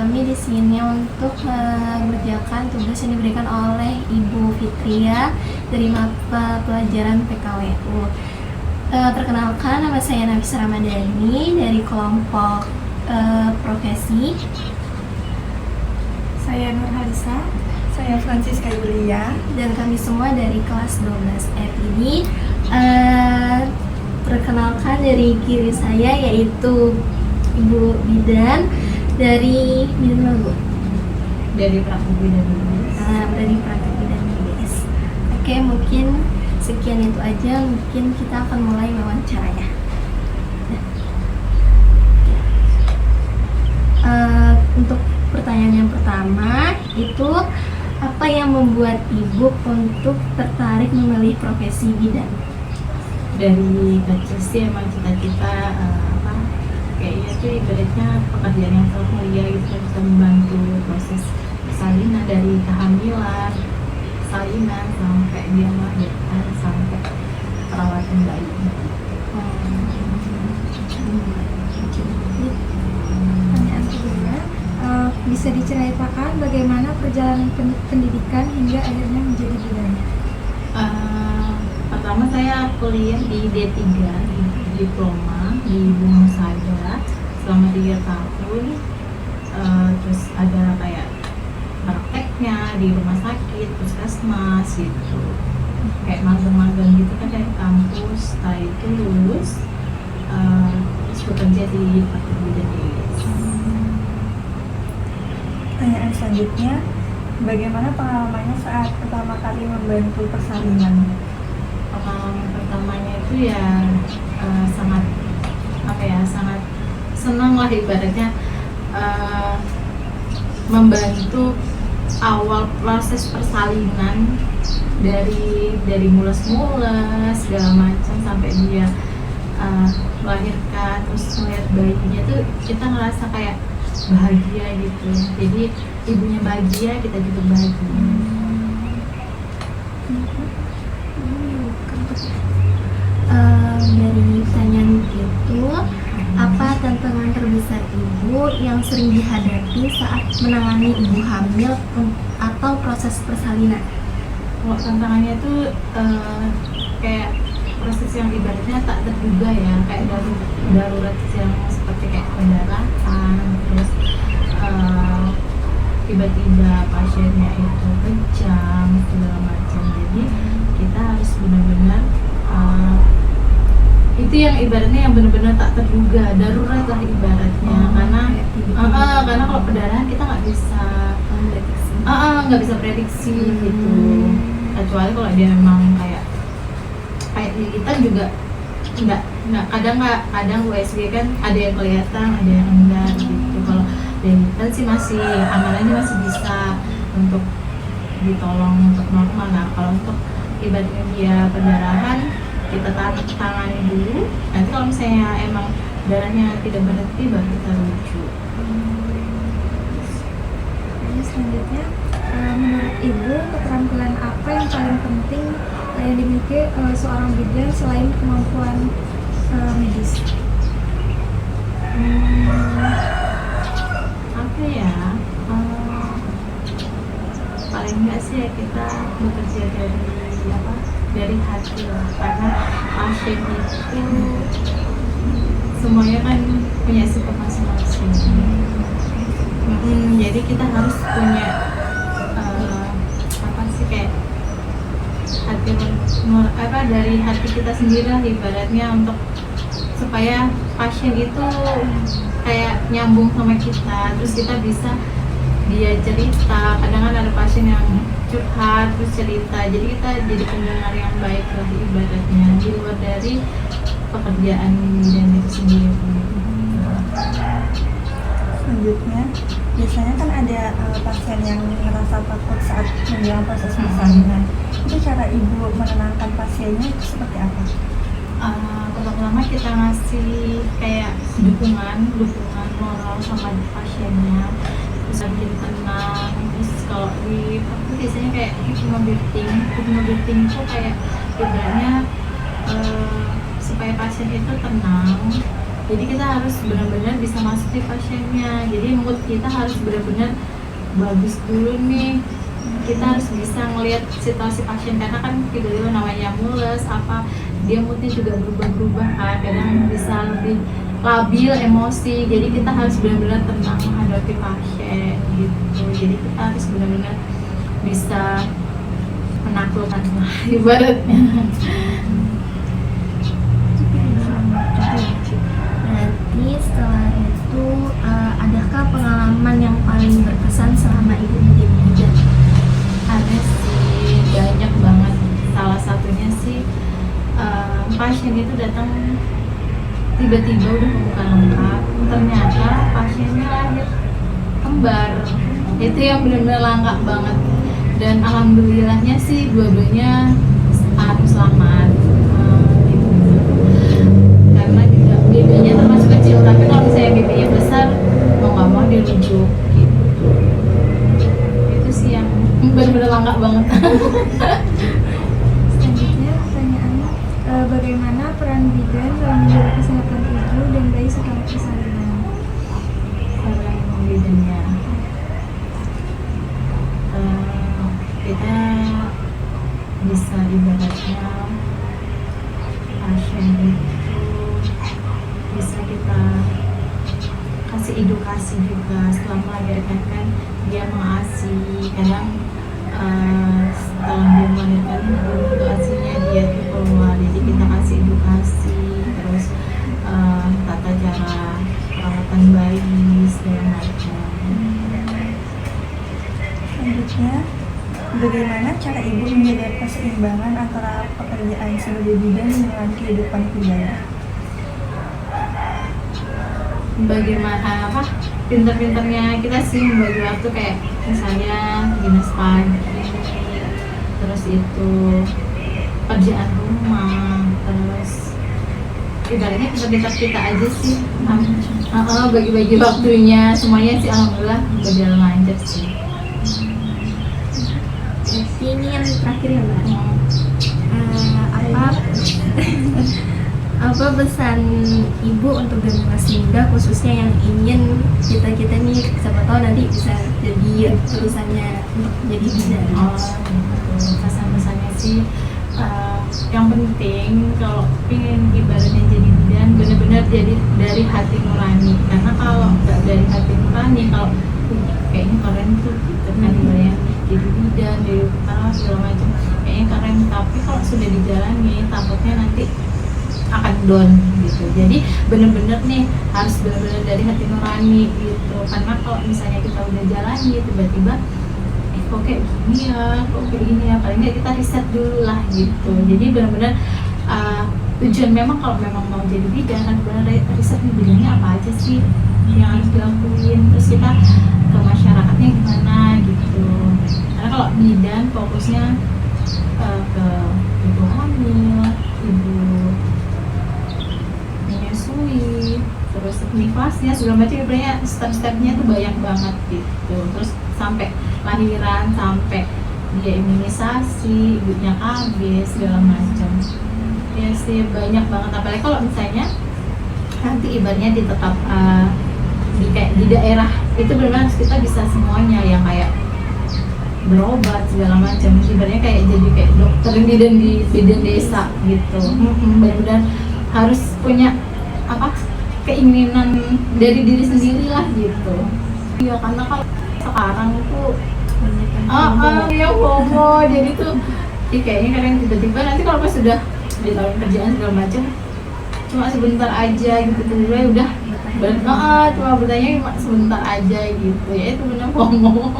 kami di sini untuk mengerjakan tugas yang diberikan oleh Ibu Fitria dari mata pelajaran PKWU. Perkenalkan, nama saya Nafisa Ramadhani dari kelompok profesi. Saya Nur Halisa. Saya Francisca Yulia. Dan kami semua dari kelas 12F ini. Perkenalkan, dari kiri saya yaitu Ibu Bidan dari Bidan Bu. Dari Praktek Bidan Bidis. Dari Praktek Bidan Bidis. Oke, mungkin sekian itu aja. Mungkin kita akan mulai wawancaranya. Untuk pertanyaan yang pertama itu, apa yang membuat Ibu untuk tertarik memilih profesi bidan? Dari kecil sih emang cita-cita kayaknya tuh ibaratnya pekerjaan yang sangat mulia gitu, bisa membantu proses persalinan dari kehamilan, salinan sampai dia melahirkan sampai perawatan bayi. Pertanyaan kedua, bisa diceritakan bagaimana perjalanan pendidikan hingga akhirnya menjadi bidan? Pertama saya kuliah di D3 di diploma di Bunga Sada selama 3 tahun. Terus ada kayak prakteknya di rumah sakit, puskesmas gitu, kayak magang-magang gitu kan dari kampus. Setelah itu lulus, terus bekerja di Praktek Bidan Bidis. Pertanyaan selanjutnya, bagaimana pengalamannya saat pertama kali membantu persalinan? Pengalaman pertamanya itu ya sangat sangat senang lah ibaratnya, membantu awal proses persalinan dari mules-mules segala macam sampai dia melahirkan, terus melihat bayinya tuh kita ngerasa kayak bahagia gitu. Jadi ibunya bahagia, kita juga bahagia. Dari pertanyaan itu, apa tantangan terbesar Ibu yang sering dihadapi saat menangani ibu hamil atau proses persalinan? Kalau tantangannya itu kayak proses yang ibaratnya tak terduga ya, kayak darurat yang seperti kayak pendarahan, terus tiba-tiba pasiennya itu kejang segala macam. Jadi kita harus benar-benar itu yang ibaratnya yang benar-benar tak terduga, darurat lah ibaratnya. Karena kalau pendarahan kita nggak bisa prediksi gitu, kecuali kalau dia memang kayak kita juga nggak kadang USG kan ada yang kelihatan, ada yang enggak gitu. Kalau kita sih masih amanannya masih bisa untuk ditolong untuk normal. Nah kalau untuk ibaratnya dia pendarahan, kita tangani dulu. Nanti kalau misalnya emang darahnya tidak berhenti, baru kita rujuk. Selanjutnya, menurut Ibu, keterampilan apa yang paling penting yang dimiliki seorang bidan selain kemampuan medis? Apa ya? Paling enggak sih ya kita bekerja dari hati lah, karena pasien itu semuanya kan punya sifat masing-masing. Jadi kita harus punya kayak hati dari hati kita sendiri lah ibaratnya, untuk supaya pasien itu kayak nyambung sama kita, terus kita bisa dia cerita. Kadang kan ada pasien yang curhat terus cerita, jadi kita jadi pendengar yang baik lah ibaratnya, di luar dari pekerjaan bidan itu sendiri. Selanjutnya, biasanya kan ada pasien yang merasa takut saat menjalani proses persalinan. Itu cara Ibu menenangkan pasiennya itu seperti apa? Pertama kita ngasih kayak dukungan moral sama pasiennya, terus bikin tenang. Terus kalau di aku biasanya kayak hypnobirthing itu kayak ibaratnya supaya pasien itu tenang. Jadi kita harus benar-benar bisa masuk si pasiennya. Jadi mood kita harus benar-benar bagus dulu nih, kita harus bisa ngelihat situasi pasien karena kan tiba-tiba namanya mules apa dia moodnya juga berubah-ubah kan, kadang bisa lebih labil emosi, jadi kita harus benar-benar tenang menghadapi pasien gitu. Jadi kita harus benar-benar bisa menaklukkan ibaratnya. Nanti setelah itu adakah pengalaman yang paling berkesan selama ibu menjadi bidan? Ada sih, banyak banget. Salah satunya sih pasien itu datang tiba-tiba udah bukan lengkap, ternyata pasiennya lahir kembar. Itu yang benar-benar langka banget. Dan alhamdulillahnya sih dua-duanya selamat. Karena juga BB-nya termasuk kecil, tapi kalau misalnya BB-nya besar mau nggak mau dirujuk gitu. Itu sih yang benar-benar langka banget. Selanjutnya pertanyaannya, bagaimana peran bidan dalam menjaga kesehatan ibu dan bayi setelah persalinan? Peran bidannya, kita bisa ibaratnya pasien itu bisa kita kasih edukasi juga setelah melahirkan kan, dia mengasi kadang setelah dia melahirkan untuk asinya dia tuh keluar, jadi kita kasih edukasi terus tata cara perawatan bayi segala macam. Selanjutnya, bagaimana cara ibu menjaga keseimbangan antara pekerjaan sebagai bidan dengan kehidupan pribadi? Bagaimana pinter-pinternya kita sih membagi waktu, kayak misalnya dinas pagi, terus itu kerjaan rumah, terus ibaratnya pinter-pinter kita aja sih. Bagi-bagi waktunya semuanya sih alhamdulillah berjalan lancar sih. Berarti ini yang terakhir ya Mbak. Apa pesan ibu untuk generasi muda khususnya yang ingin kita nih siapa tahu nanti bisa jadi terusannya untuk jadi bidan? Pesan-pesannya sih yang penting kalau ingin ibaratnya jadi bidan benar-benar jadi dari hati nurani, karena kalau nggak dari hati nurani, kalau kayaknya keren tuh gitu kan ibaratnya jadi bidan, jadi perawat segala macam kayaknya keren, tapi kalau sudah dijalani takutnya nanti akan down gitu. Jadi bener-bener nih harus bener-bener dari hati nurani gitu, karena kalau misalnya kita udah jalani tiba-tiba kok kayak gini ya, kok kayak gini ya, paling nggak kita riset dulu lah gitu. Jadi bener-bener tujuan memang kalau memang mau jadi bidan kan bener riset nih bidannya apa aja sih yang harus dilakuin, terus kita ke masyarakatnya gimana gitu. Karena kalau bidan fokusnya ke ibu hamil, ibu menyusui, terus nifasnya segala macam, sebenarnya step-stepnya tuh banyak banget gitu. Terus sampai lahiran, sampai dia imunisasi, ibunya KB segala macam. Ya sih banyak banget, apalagi kalau misalnya nanti ibaratnya ditetap di daerah itu benar kita bisa semuanya yang kayak berobat segala macam, ibaratnya kayak jadi kayak dokter bidan di bidan desa gitu. Benar-benar harus punya keinginan dari diri sendiri lah gitu. Iya, karena kalau sekarang tuh ya FOMO, jadi tuh kayaknya kadang tiba-tiba nanti kalau pas sudah ditawarin kerjaan segala macam cuma sebentar aja gitu, tiba-tiba udah cuma bertanya sebentar aja gitu, ya itu benar FOMO.